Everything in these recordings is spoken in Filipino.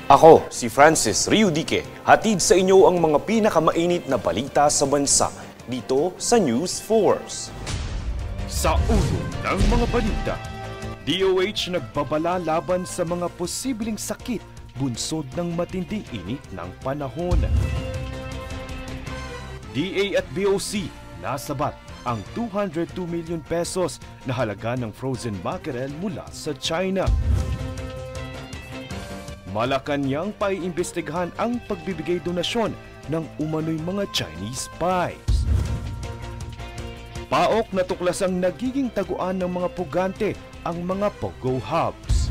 Ako, si Francis Riudique, hatid sa inyo ang mga pinakamainit na balita sa bansa dito sa News Force. Sa ulo ng mga balita, DOH nagbabala laban sa mga posibleng sakit bunsod ng matinding init ng panahon. DA at BOC nasabat ang 202 million pesos na halaga ng frozen mackerel mula sa China. Malacanang paiimbestigahan ang pagbibigay donasyon ng umano'y mga Chinese spies. Paok na tuklasang nagiging taguan ng mga pugante ang mga Pogo Hubs.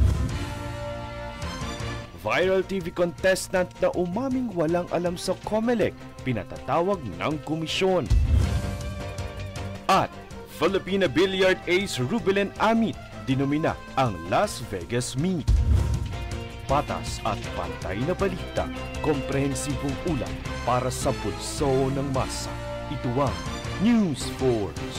Viral TV contestant na umaming walang alam sa COMELEC, pinatatawag ng komisyon. At Filipina Billiard ace Rubilen Amit, dinomina ang Las Vegas Meet. Patas at pantay na balita, komprehensibong ulat para sa pulso ng masa. Ito ang News Force.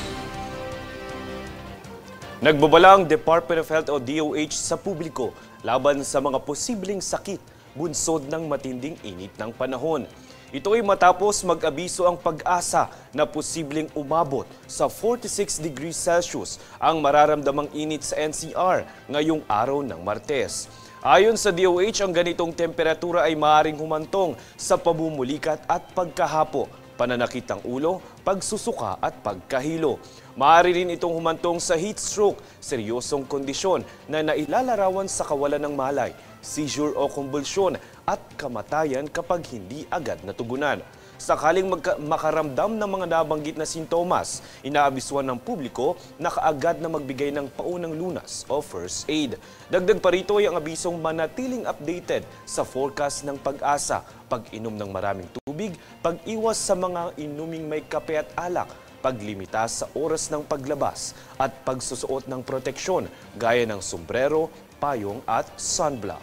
Nagbabala ang Department of Health o DOH sa publiko laban sa mga posibleng sakit bunsod ng matinding init ng panahon. Ito ay matapos mag-abiso ang Pag-asa na posibleng umabot sa 46 degrees Celsius ang mararamdamang init sa NCR ngayong araw ng Martes. Ayon sa DOH, ang ganitong temperatura ay maaaring humantong sa pamumulikat at pagkahapo, pananakit ng ulo, pagsusuka at pagkahilo. Maaari rin itong humantong sa heat stroke, seryosong kondisyon na nailalarawan sa kawalan ng malay, seizure o kumbulsyon at kamatayan kapag hindi agad natugunan. Sakaling makaramdam ng mga nabanggit na sintomas, inaabisuhan ng publiko na kaagad na magbigay ng paunang lunas o first aid. Dagdag pa rito ay ang abisong manatiling updated sa forecast ng Pag-asa, pag-inom ng maraming tubig, pag-iwas sa mga inuming may kape at alak, paglimita sa oras ng paglabas, at pagsusuot ng proteksyon gaya ng sombrero, payong at sunblock.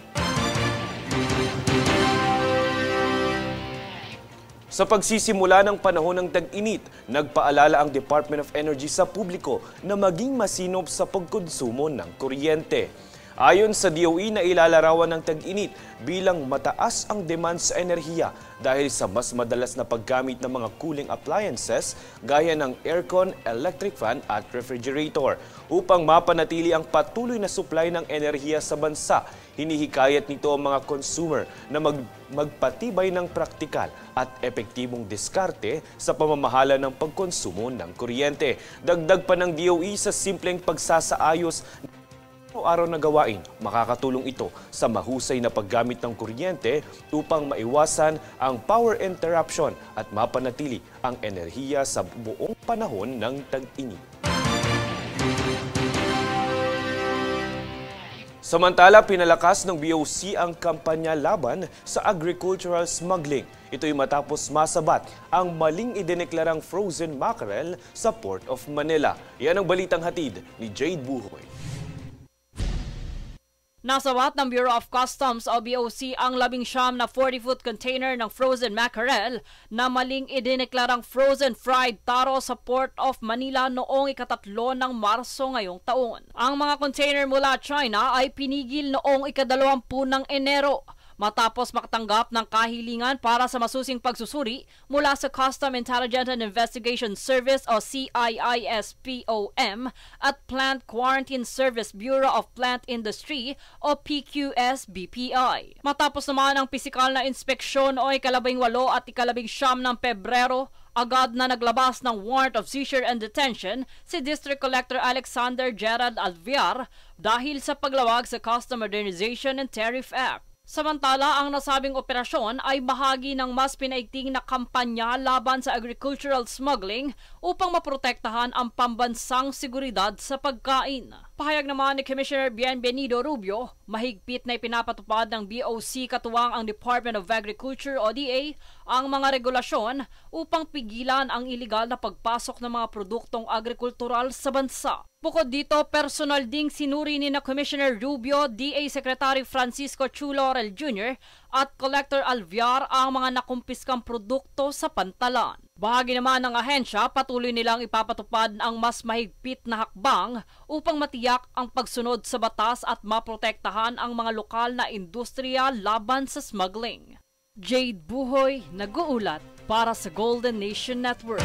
Sa pagsisimula ng panahon ng tag-init, nagpaalala ang Department of Energy sa publiko na maging masinop sa pagkonsumo ng kuryente. Ayon sa DOE, na ilalarawan ng tag-init bilang mataas ang demand sa enerhiya dahil sa mas madalas na paggamit ng mga cooling appliances gaya ng aircon, electric fan at refrigerator. Upang mapanatili ang patuloy na supply ng enerhiya sa bansa, hinihikayat nito ang mga consumer na magpatibay ng praktikal at epektibong diskarte sa pamamahala ng pagkonsumo ng kuryente. Dagdag pa ng DOE, sa simpleng pagsasaayos araw-araw na gawain, makakatulong ito sa mahusay na paggamit ng kuryente upang maiwasan ang power interruption at mapanatili ang enerhiya sa buong panahon ng tag-init. Samantala, pinalakas ng BOC ang kampanya laban sa agricultural smuggling. Ito'y matapos masabat ang maling idineklarang frozen mackerel sa Port of Manila. Yan ang balitang hatid ni Jade Buhoy. Nasabat ng Bureau of Customs o BOC ang 19 na 40-foot container ng frozen mackerel na maling idineklarang frozen fried taro sa Port of Manila noong ika-3 ng Marso ngayong taon. Ang mga container mula China ay pinigil noong ika-20 ng Enero matapos makatanggap ng kahilingan para sa masusing pagsusuri mula sa Custom Intelligence and Investigation Service o CIISPOM at Plant Quarantine Service Bureau of Plant Industry o PQS-BPI. Matapos naman ang pisikal na inspeksyon o ika-18 at ika-19 ng Pebrero, agad na naglabas ng warrant of seizure and detention si District Collector Alexander Gerald Alviar dahil sa paglawag sa Custom Modernization and Tariff Act. Samantala, ang nasabing operasyon ay bahagi ng mas pinaigting na kampanya laban sa agricultural smuggling upang maprotektahan ang pambansang seguridad sa pagkain. Pahayag naman ni Commissioner Bienvenido Rubio, mahigpit na ipinapatupad ng BOC katuwang ang Department of Agriculture o DA ang mga regulasyon upang pigilan ang iligal na pagpasok ng mga produktong agrikultural sa bansa. Bukod dito, personal ding sinuri ni na Commissioner Rubio, DA Secretary Francisco Chu Laurel Jr. at Collector Alviar ang mga nakumpiskang produkto sa pantalan. Bahagi naman ng ahensya, patuloy nilang ipapatupad ang mas mahigpit na hakbang upang matiyak ang pagsunod sa batas at maprotektahan ang mga lokal na industriya laban sa smuggling. Jade Buhoy, nag-uulat para sa Golden Nation Network.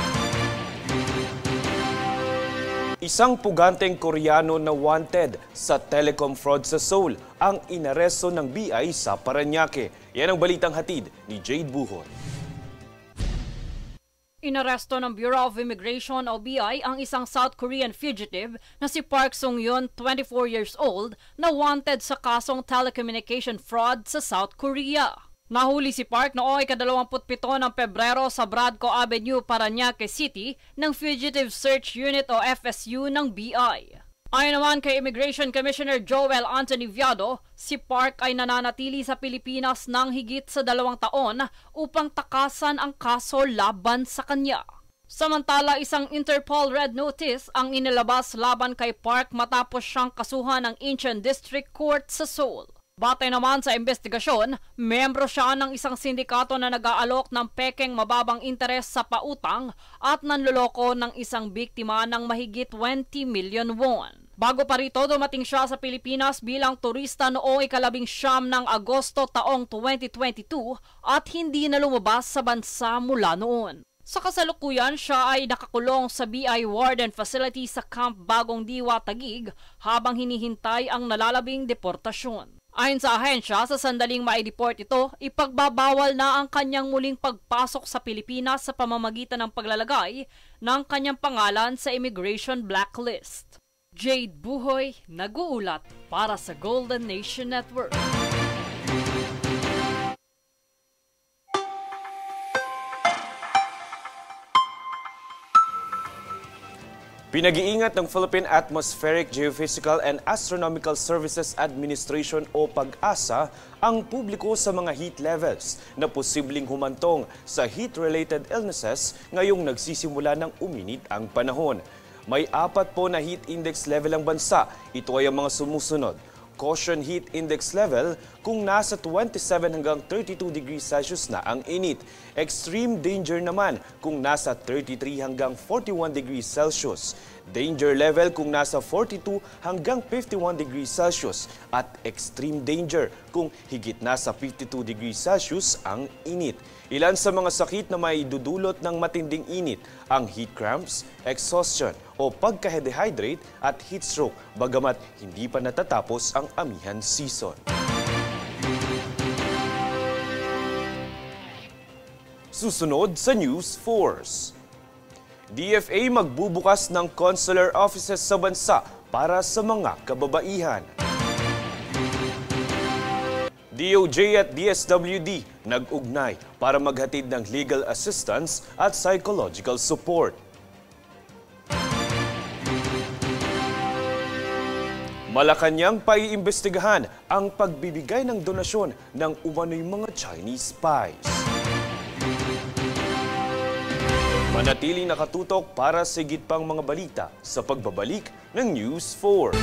Isang puganteng Koreano na wanted sa telecom fraud sa Seoul ang inaresto ng BI sa Parañaque. Yan ang balitang hatid ni Jade Buhoy. Inaresto ng Bureau of Immigration o BI ang isang South Korean fugitive na si Park Sung-yeon, 24 years old, na wanted sa kasong telecommunication fraud sa South Korea. Nahuli si Park noong ika-27 ng Pebrero sa Bradco Avenue, Parañaque City ng Fugitive Search Unit o FSU ng BI. Ayon naman kay Immigration Commissioner Joel Anthony Viado, si Park ay nananatili sa Pilipinas ng higit sa 2 taon upang takasan ang kaso laban sa kanya. Samantala, isang Interpol Red Notice ang inilabas laban kay Park matapos siyang kasuhan ng Incheon District Court sa Seoul. Batay naman sa investigasyon, miyembro siya ng isang sindikato na nag-aalok ng pekeng mababang interes sa pautang at nanloloko ng isang biktima ng mahigit 20 million won. Bago pa rito, dumating siya sa Pilipinas bilang turista noong ika-19 ng Agosto taong 2022 at hindi na lumabas sa bansa mula noon. Sa kasalukuyan, siya ay nakakulong sa BI Warden Facility sa Camp Bagong Diwa, Taguig habang hinihintay ang nalalabing deportasyon. Ayon sa ahensya, sa sandaling maideport ito, ipagbabawal na ang kanyang muling pagpasok sa Pilipinas sa pamamagitan ng paglalagay ng kanyang pangalan sa immigration blacklist. Jade Buhoy, nag-uulat para sa Golden Nation Network. Pinag-iingat ng Philippine Atmospheric, Geophysical and Astronomical Services Administration o PAGASA ang publiko sa mga heat levels na posibleng humantong sa heat-related illnesses ngayong nagsisimula ng uminit ang panahon. May 4 po na heat index level ang bansa. Ito ay ang mga sumusunod. Caution heat index level kung nasa 27 hanggang 32 degrees Celsius na ang init. Extreme danger naman kung nasa 33 hanggang 41 degrees Celsius. Danger level kung nasa 42 hanggang 51 degrees Celsius. At extreme danger kung higit nasa 52 degrees Celsius ang init. Ilan sa mga sakit na may dudulot ng matinding init ang heat cramps, exhaustion o pagka-dehydrate at heat stroke bagamat hindi pa natatapos ang amihan season. Susunod sa News Force. DFA magbubukas ng consular offices sa bansa para sa mga kababaihan. DOJ at DSWD nag-ugnay para maghatid ng legal assistance at psychological support. Malacanang paiimbestigahan ang pagbibigay ng donasyon ng umano'y mga Chinese spies. Manatiling nakatutok para sa higit pang mga balita sa pagbabalik ng News Force.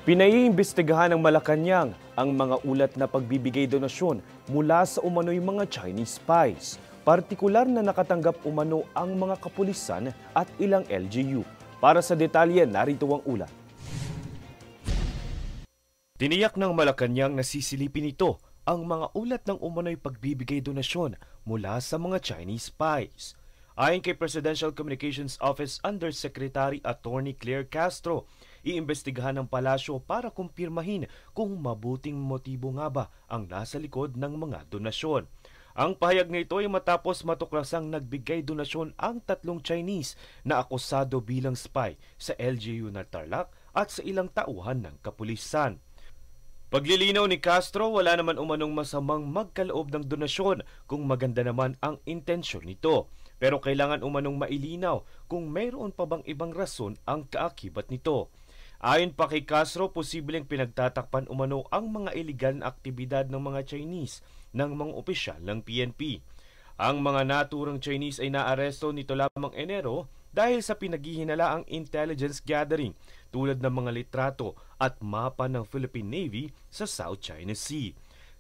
Pinaiimbestigahan ng Malacanang ang mga ulat na pagbibigay donasyon mula sa umano'y mga Chinese spies. Partikular na nakatanggap umano ang mga kapulisan at ilang LGU. Para sa detalye, narito ang ulat. Tiniyak ng Malacanang na sisilipin ito ang mga ulat ng umano'y pagbibigay donasyon mula sa mga Chinese spies. Ayon kay Presidential Communications Office Undersecretary Attorney Claire Castro, iimbestigahan ng palasyo para kumpirmahin kung mabuting motibo nga ba ang nasa likod ng mga donasyon. Ang pahayag na ito ay matapos matuklasang nagbigay donasyon ang 3 Chinese na akusado bilang spy sa LGU ng Tarlac at sa ilang tauhan ng kapulisan. Paglilinaw ni Castro, wala naman umanong masamang magkaloob ng donasyon kung maganda naman ang intensyon nito. Pero kailangan umanong mailinaw kung mayroon pa bang ibang rason ang kaakibat nito. Ayon pa kay Castro, posibleng pinagtatakpan umano ang mga iligal na aktibidad ng mga Chinese ng mga opisyal ng PNP. Ang mga naturang Chinese ay naaresto nito lamang Enero dahil sa pinaghihinalaang intelligence gathering tulad ng mga litrato at mapa ng Philippine Navy sa South China Sea.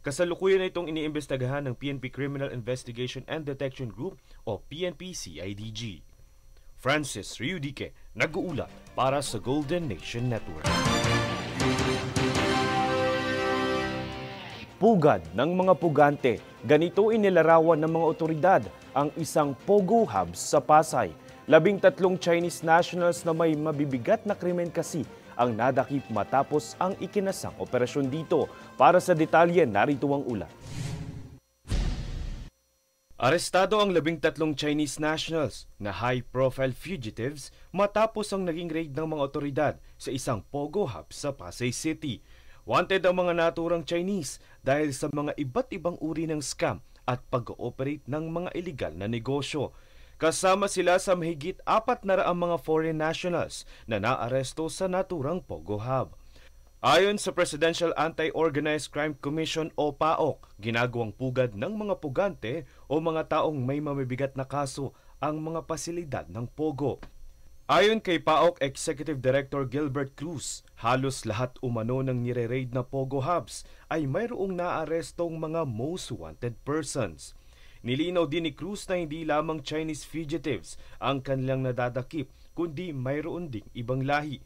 Kasalukuyan na itong iniimbestigahan ng PNP Criminal Investigation and Detection Group o PNP-CIDG. Francis Riudique, nag-uulat para sa Golden Nation Network. Pugad ng mga pugante, ganito inilarawan ng mga otoridad ang isang Pogo Hub sa Pasay. 13 Chinese nationals na may mabibigat na krimen kasi ang nadakip matapos ang ikinasang operasyon dito. Para sa detalye, narito ang ulat. Arestado ang 13 Chinese nationals na high-profile fugitives matapos ang naging raid ng mga otoridad sa isang Pogo Hub sa Pasay City. Wanted ang mga naturang Chinese dahil sa mga iba't ibang uri ng scam at pag-ooperate ng mga illegal na negosyo. Kasama sila sa mahigit 400 mga foreign nationals na naaresto sa naturang Pogo Hub. Ayon sa Presidential Anti-Organized Crime Commission o PAOK, ginagawang pugad ng mga pugante o mga taong may mamibigat na kaso ang mga pasilidad ng Pogo. Ayon kay PAOK Executive Director Gilbert Cruz, halos lahat umano ng nire-raid na Pogo Hubs ay mayroong naarestong mga most wanted persons. Nilinaw din ni Cruz na hindi lamang Chinese fugitives ang kanilang nadadakip, kundi mayroon ding ibang lahi.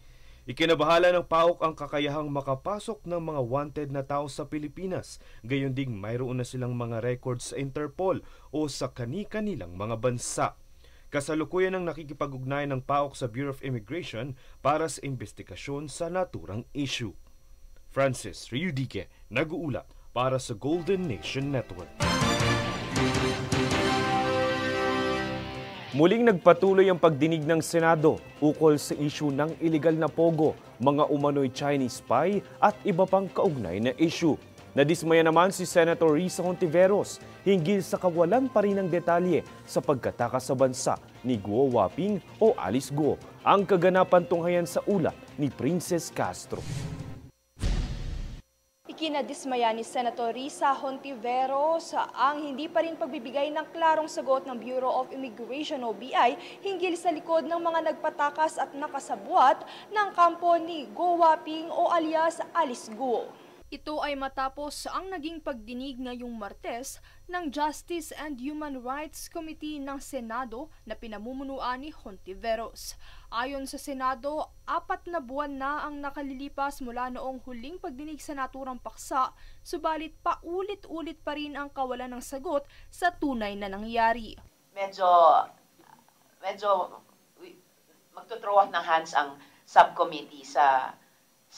Ikinabahala ng PAOK ang kakayahang makapasok ng mga wanted na tao sa Pilipinas, gayon ding mayroon na silang mga records sa Interpol o sa kani-kanilang mga bansa. Kasalukuyan ang nakikipag-ugnayan ng PAOK sa Bureau of Immigration para sa investigasyon sa naturang issue. Francis Riudique, nag-uulat para sa Golden Nation Network. Muling nagpatuloy ang pagdinig ng Senado ukol sa issue ng iligal na Pogo, mga umano'y Chinese spy at iba pang kaugnay na issue. Nadismaya naman si Senator Risa Hontiveros hinggil sa kawalan pa rin ng detalye sa pagkatakas sa bansa ni Guo Huaping o Alice Guo. Ang kaganapan tunghayan sa ulat ni Princess Castro. Ikinadismaya ni Senator Risa Hontiveros ang hindi pa rin pagbibigay ng klarong sagot ng Bureau of Immigration o BI hinggil sa likod ng mga nagpatakas at nakasabwat ng kampo ni Guo Huaping o alias Alice Guo. Ito ay matapos ang naging pagdinig ngayong Martes ng Justice and Human Rights Committee ng Senado na pinamumunuan ni Hontiveros. Ayon sa Senado, 4 na buwan na ang nakalilipas mula noong huling pagdinig sa naturang paksa, subalit paulit-ulit pa rin ang kawalan ng sagot sa tunay na nangyari. Medyo magtuthrow off ng hands ang subcommittee sa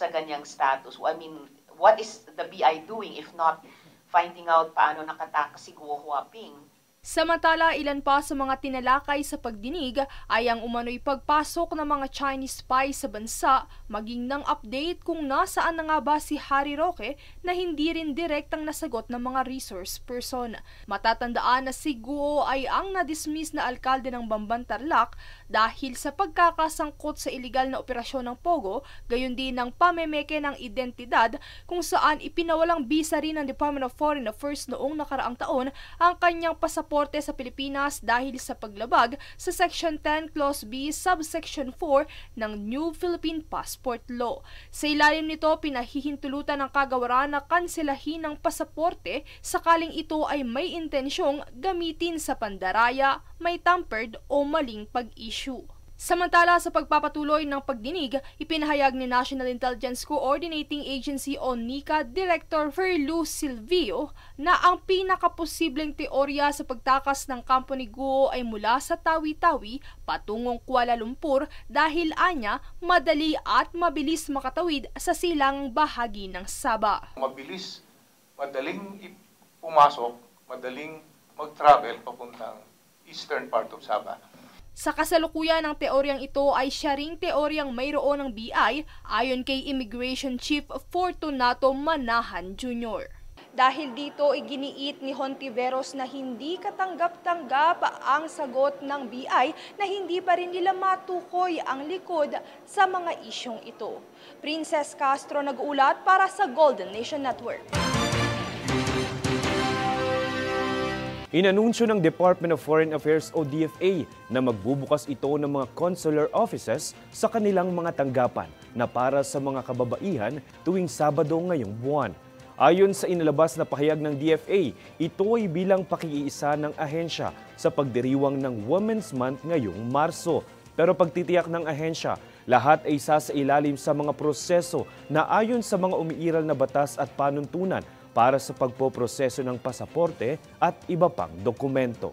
ganyang status. I mean, what is the BI doing if not finding out paano nakatakas si Guo Huaping? Samantala, ilan pa sa mga tinalakay sa pagdinig ay ang umano'y pagpasok ng mga Chinese spy sa bansa, maging ng update kung nasaan na nga ba si Harry Roque na hindi rin direktang nasagot ng mga resource person. Matatandaan na si Guo ay ang na-dismiss na alkalde ng Bamban Tarlac dahil sa pagkakasangkot sa iligal na operasyon ng Pogo, gayon din ng pamemeke ng identidad kung saan ipinawalang bisa rin ng Department of Foreign Affairs noong nakaraang taon ang kanyang pasaporte sa Pilipinas dahil sa paglabag sa Section 10 Clause B Subsection 4 ng New Philippine Passport Law. Sa ilalim nito, pinahihintulutan ng kagawaran na kanselahin ng pasaporte sakaling ito ay may intensyong gamitin sa pandaraya, may tampered o maling pag-issue. Samantala, sa pagpapatuloy ng pagdinig, ipinahayag ni National Intelligence Coordinating Agency o NICA Director Ferlu Silvio na ang pinakaposibleng teorya sa pagtakas ng kampo ni Guo ay mula sa Tawi-Tawi patungong Kuala Lumpur dahil anya madali at mabilis makatawid sa silang bahagi ng Sabah. Mabilis, madaling pumasok, madaling mag-travel papuntang eastern part of Sabah. Sa kasalukuyan ng teoryang ito ay siya ring teoryang mayroon ng BI ayon kay Immigration Chief Fortunato Manahan Jr. Dahil dito, iginiit ni Hontiveros na hindi katanggap-tanggap ang sagot ng BI na hindi pa rin nila matukoy ang likod sa mga isyong ito. Princess Castro nag-uulat para sa Golden Nation Network. Inanunsyo ng Department of Foreign Affairs o DFA na magbubukas ito ng mga consular offices sa kanilang mga tanggapan na para sa mga kababaihan tuwing Sabado ngayong buwan. Ayon sa inilabas na pahayag ng DFA, ito ay bilang pakikiisa ng ahensya sa pagdiriwang ng Women's Month ngayong Marso. Pero pagtitiyak ng ahensya, lahat ay isasailalim sa mga proseso na ayon sa mga umiiral na batas at panuntunan para sa pagpoproseso ng pasaporte at iba pang dokumento.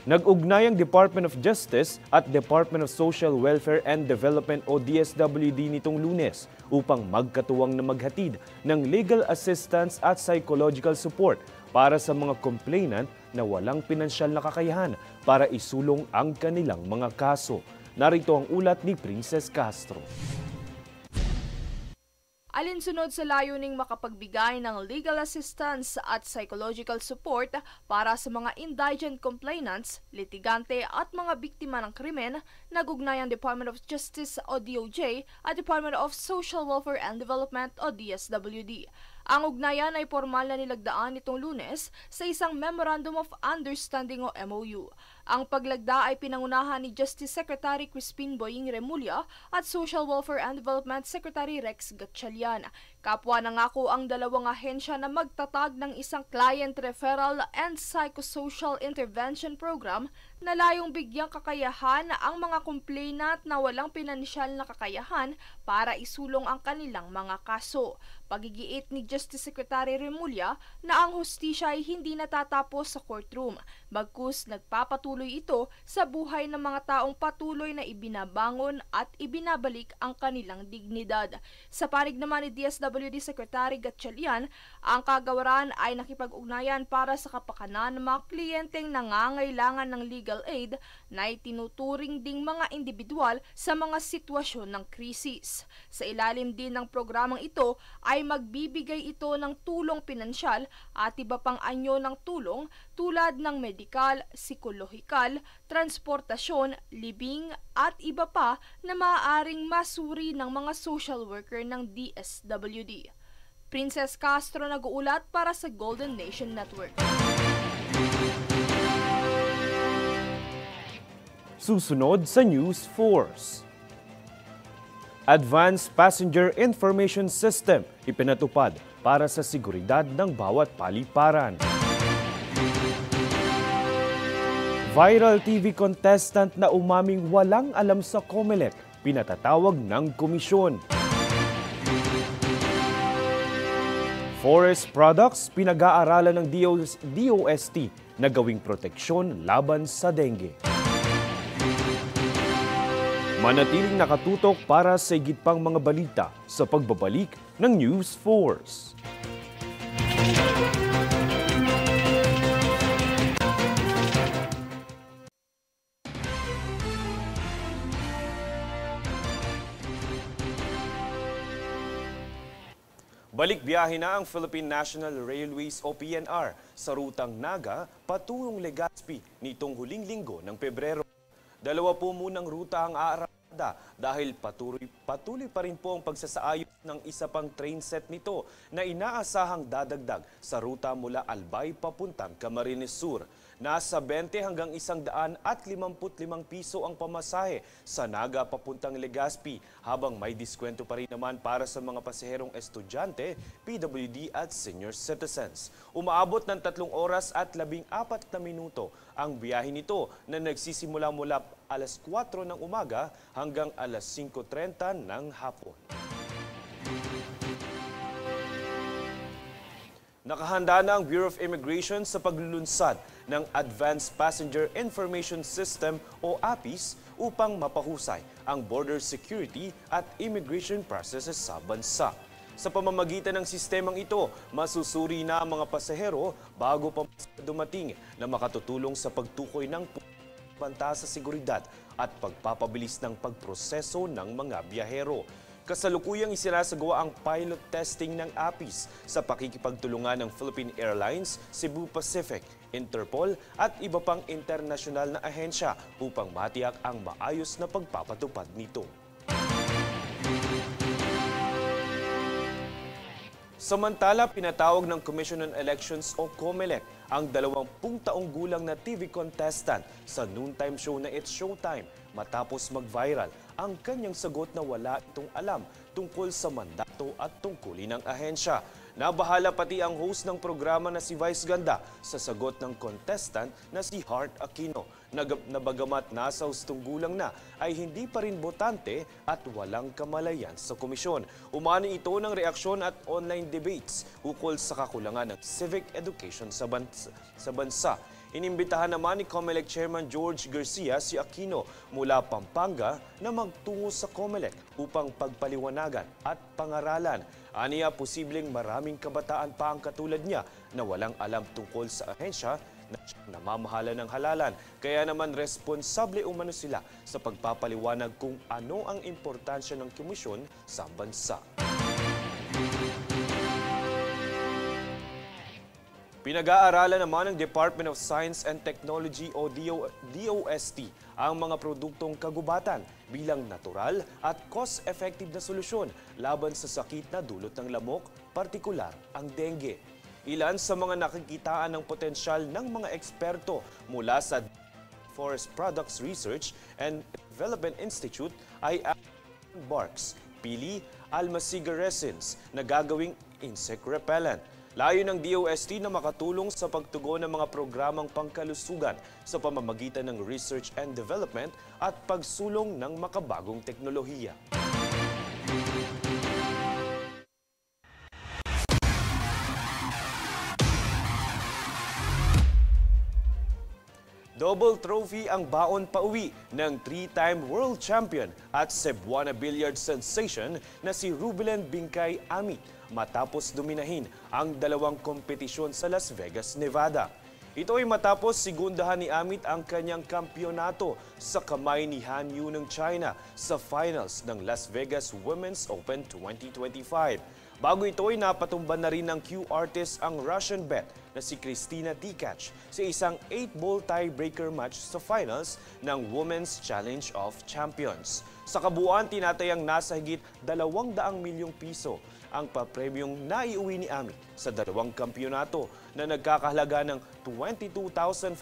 Nag-ugnay ang Department of Justice at Department of Social Welfare and Development o DSWD nitong Lunes upang magkatuwang na maghatid ng legal assistance at psychological support para sa mga complainant na walang pinansyal na kakayahan para isulong ang kanilang mga kaso. Narito ang ulat ni Princess Castro. Alinsunod sa layuning makapagbigay ng legal assistance at psychological support para sa mga indigent complainants, litigante at mga biktima ng krimen, nag-ugnay ang Department of Justice o DOJ at Department of Social Welfare and Development o DSWD. Ang ugnayan ay formal na nilagdaan nitong Lunes sa isang Memorandum of Understanding o MOU. Ang paglagda ay pinangunahan ni Justice Secretary Crispin Boying Remulla at Social Welfare and Development Secretary Rex Gatchalian. Kapwa nangako ang dalawang ahensya na magtatag ng isang Client Referral and Psychosocial Intervention Program na layong bigyang kakayahan ang mga complainant na walang pinansyal na kakayahan para isulong ang kanilang mga kaso. Pagigiit ni Justice Secretary Remulla na ang hustisya ay hindi natatapos sa courtroom, bagkus nagpapatuloy ito sa buhay ng mga taong patuloy na ibinabangon at ibinabalik ang kanilang dignidad. Sa panig naman ni DSWD Secretary Gatchalian, ang kagawaran ay nakipag-ugnayan para sa kapakanan ng mga kliyenteng nangangailangan ng legal aid na itinuturing ding mga individual sa mga sitwasyon ng krisis. Sa ilalim din ng programang ito ay magbibigay ito ng tulong pinansyal at iba pang anyo ng tulong tulad ng medikal, psikolohikal, transportasyon, libing at iba pa na maaaring masuri ng mga social worker ng DSWD. Princess Castro nag-uulat para sa Golden Nation Network. Susunod sa News Force. Advanced Passenger Information System ipinatupad para sa seguridad ng bawat paliparan. Viral TV contestant na umaming walang alam sa COMELEC, pinatatawag ng komisyon. Forest products pinag-aaralan ng DOST na gawing proteksyon laban sa dengue. Manatiling nakatutok para sa higit pang mga balita sa pagbabalik ng News Force. Balik biyahe na ang Philippine National Railways o PNR sa rutang Naga patungong Legazpi nitong huling linggo ng Pebrero. Dalawa po munang ruta ang aarada dahil patuloy pa rin po ang pagsasaayos ng isa pang train set nito na inaasahang dadagdag sa ruta mula Albay papuntang Camarines Sur. Nasa 20 hanggang 155 piso ang pamasahe sa Naga papuntang Legazpi habang may diskwento pa rin naman para sa mga pasaherong estudyante, PWD at senior citizens. Umaabot ng 3 oras at 14 na minuto ang biyahe nito na nagsisimula mula alas 4 ng umaga hanggang alas 5:30 ng hapon. Nakahanda na ang Bureau of Immigration sa paglulunsad ng Advanced Passenger Information System o APIS upang mapahusay ang border security at immigration processes sa bansa. Sa pamamagitan ng sistemang ito, masusuri na ang mga pasahero bago pa dumating na makatutulong sa pagtukoy ng banta sa seguridad at pagpapabilis ng pagproseso ng mga biyahero. Kasalukuyang isinasagawa ang pilot testing ng APIS sa pakikipagtulungan ng Philippine Airlines, Cebu Pacific, Interpol at iba pang internasyonal na ahensya upang matiyak ang maayos na pagpapatupad nito. Samantala, pinatawag ng Commission on Elections o COMELEC ang 20 taong gulang na TV contestant sa noontime show na It's Showtime matapos mag-viral ang kanyang sagot na wala itong alam tungkol sa mandato at tungkulin ng ahensya. Nabahala pati ang host ng programa na si Vice Ganda sa sagot ng contestant na si Heart Aquino na bagamat nasa hustong gulang na ay hindi pa rin botante at walang kamalayan sa komisyon. Umano ito ng reaksyon at online debates ukol sa kakulangan ng civic education sa bansa. Inimbitahan naman ni COMELEC Chairman George Garcia si Aquino mula Pampanga na magtungo sa COMELEC upang pagpaliwanagan at pangaralan. Aniya, posibleng maraming kabataan pa ang katulad niya na walang alam tungkol sa ahensya na namamahala ng halalan. Kaya naman responsable umano sila sa pagpapaliwanag kung ano ang importansya ng komisyon sa bansa. Pinag-aaralan naman ng Department of Science and Technology o DOST ang mga produktong kagubatan bilang natural at cost-effective na solusyon laban sa sakit na dulot ng lamok, partikular ang dengue. Ilan sa mga nakikitaan ng potensyal ng mga eksperto mula sa Forest Products Research and Development Institute ay barks, pili, almasiga resins na gagawing insect repellent. Layo ng DOST na makatulong sa pagtugon ng mga programang pangkalusugan sa pamamagitan ng research and development at pagsulong ng makabagong teknolohiya. Double trophy ang baon pauwi ng 3-time world champion at Cebuana billiard sensation na si Rubilen Bingkay Amit matapos dominahin ang dalawang kompetisyon sa Las Vegas, Nevada. Ito ay matapos sigundahan ni Amit ang kanyang kampyonato sa kamay ni Han Yu ng China sa finals ng Las Vegas Women's Open 2025. Bago ito ay napatumban na rin ng Q artist ang Russian bet na si Kristina Tkach sa isang 8-ball tiebreaker match sa finals ng Women's Challenge of Champions. Sa kabuuan, tinatayang nasa higit 200 milyong piso ang papremyong naiuwi ni Amit sa dalawang kampyonato na nagkakahalaga ng $22,500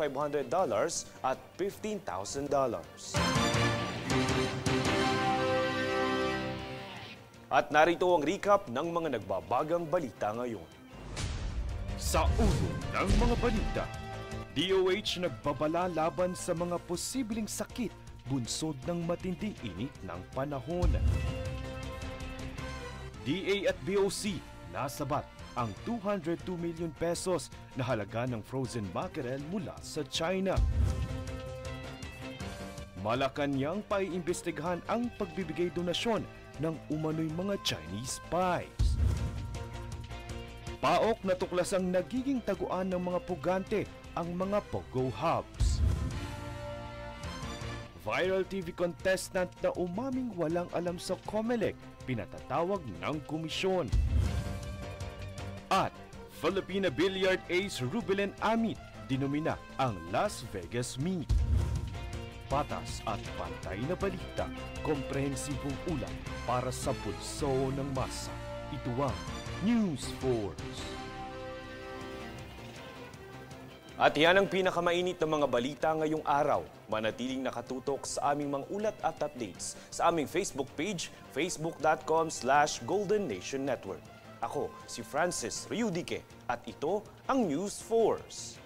at $15,000. At narito ang recap ng mga nagbabagang balita ngayon. Sa ulo ng mga balita, DOH nagbabala laban sa mga posibleng sakit bunsod ng matinding init ng panahon. DA at BOC nasabat ang 202 million pesos na halaga ng frozen mackerel mula sa China. Malacanang paiimbestigahan ang pagbibigay donasyon ng umano'y mga Chinese spies. Paok na tuklasang nagiging taguan ng mga pugante ang mga Pogo Hubs. Viral TV contestant na umaming walang alam sa COMELEC, pinatatawag ng komisyon. At Filipina billiard ace Rubilen Amit, dinomina ang Las Vegas Meet. Patas at pantay na balita, komprehensibong ulat para sa pulso ng masa. Ito ang News Force. At yan ang pinakamainit na mga balita ngayong araw. Manatiling nakatutok sa aming mga ulat at updates sa aming Facebook page, facebook.com/Golden Nation Network. Ako si Francis Riudique at ito ang News Force.